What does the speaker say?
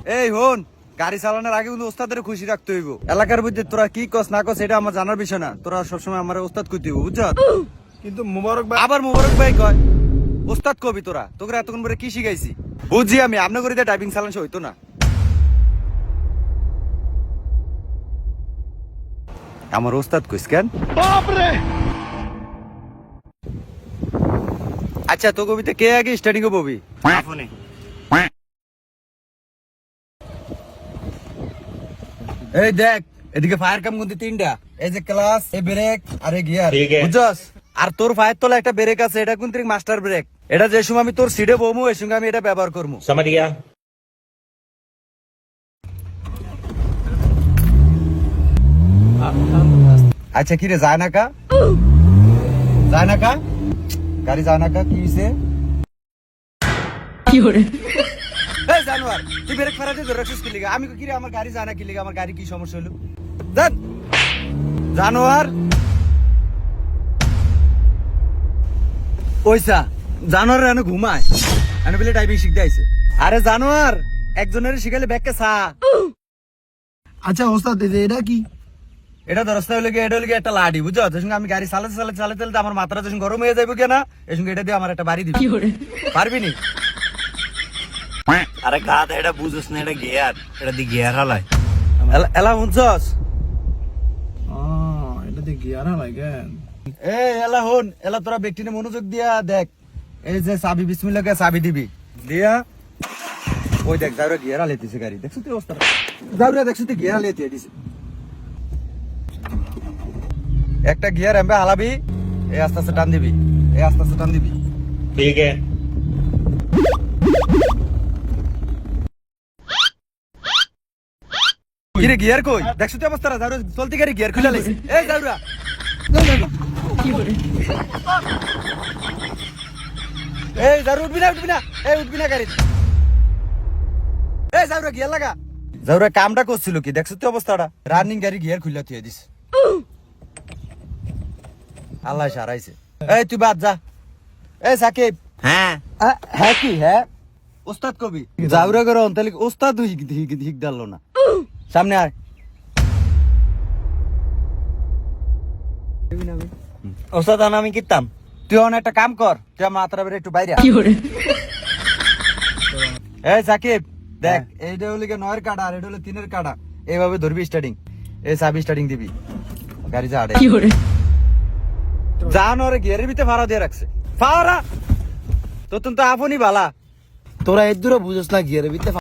এই হন, গাড়ি চালানোর আগে কিন্তু ওস্তাদের খুশি রাখতে হইব। এলাকার মধ্যে তোরা কি কস না কস এটা আমার জানার বিষয় না। তোরা সবসময় আমার ওস্তাদ কইতে হইব, বুঝছ? কিন্তু মুবারক ভাই আবার মোবারক ভাই কয় ওস্তাদ কবি তোরা, তোকে এতক্ষণ পরে কি শিখাইছি? বুঝছি আমি, আপনার করে ড্রাইভিং চালান হইতো না। আমার ওস্তাদ কইস কেন? আচ্ছা, তো কবিতে কে আগে স্টার্টিং এ ববি? আপনি এই দেখ, এদিকে ফায়ার কাম কিন্তু তিনটা, এই যে ক্লাস, এই ব্রেক আর এই গিয়ার, বুঝছস? আর তোর ফায়ার তলা একটা ব্রেক আছে, এটা কিন্তু মাস্টার ব্রেক। এটা যে সময় আমি তোর সিটে বমু, এই সঙ্গে আমি এটা ব্যবহার করবো। समझ गया। আচ্ছা কি রে, যায় না কা? যায় না কা? গাড়ি যায় না কা? কি হইছে? এই জানোয়ার, তুই ব্রেক ফারাতে ধরে রাখছিস কি লিগা? আমি কি রে, আমার গাড়ি যায় না কি লিগা? আমার গাড়ি কি সমস্যা হলো? দেখ জানোয়ার, ওইসা জানোয়ার এনে ঘুমায়, এনে বলে ড্রাইভিং শিখতে আইছে। আরে জানোয়ার, একজনের শিখালে ব্যাগকে সা। আচ্ছা ওস্তাদ এই যে এটা কি? এটা দরস্তা হলে গিয়ে, এটা হলে গিয়ে একটা লাঠি, বুঝছো? যে সঙ্গে আমি গাড়ি চালাতে চালাতে চালাতে চালাতে আমার মাথাটা যখন গরম হয়ে যাবে কেনা, এই সঙ্গে এটা দিয়ে আমার একটা বাড়ি দিবি। পারবি নি? আরে গাধা, এটা বুঝছ না, এটা গিয়ার, এটা দি গিয়ার হালাই। এলা শুনছস? এটা দিয়ে গিয়ার লাগেন। এই এলা হন, এলা তোরা ব্যক্তিনে মনোযোগ দিয়া দেখ। এই যে চাবি, বিসমিল্লাহ কে চাবি দিবি দিয়া, ওই দেখ যাওরা গিয়ার লেতেছে গাড়ি, দেখছো তুই অবস্থা? যাওরা দেখছো তুই গিয়ার লেতে দিছে। একটা গিয়ার এমবে হালাবি, এই আস্তে আস্তে টান দিবি, এই আস্তে আস্তে টান দিবি। ठीक है। কিরে গিয়ার কই? দেখছো তুই অবস্থা? যাওরা চলতি গাড়ি গিয়ার খুলে লাইছে। এই যাওরা, এই যাওরা উঠবি না, উঠবি না, এই উঠবি না গাড়ি। এই যাওরা গিয়ার লাগা। যাওরা কামটা করছিল কি? দেখছো তুই অবস্থাটা? রানিং গাড়ি গিয়ার খুলে থুয়ে দিস। আল্লাহ সারাইছে। এই তুই বাদ যা। এই সাকিব। হ্যাঁ হ্যাঁ কি হ্যাঁ? ওস্তাদ কবি যাওরা করে অন্তলিক ওস্তাদ হিক ডাললো না। সামনে আয়। ওস্তাদ আমি কিতাম। তুই অন একটা কাম কর, তুই আমার মাথার উপরে একটু বাইরে। এই সাকিব দেখ, এইটা হলো গিয়ে 9 এর কাটা আর এটা হলো 3 এর কাটা। এইভাবে ধরবি স্টার্টিং, এই চাবি স্টার্টিং দিবি, গাড়ি যা আড়ে জান ওরে গিয়ারের ভিতরে ফাড়া দিয়ে রাখছে। ফাড়া তো তুমি তো আপনি বালা, তোরা এর দূরে বুঝছ না গিয়ারের ভিতরে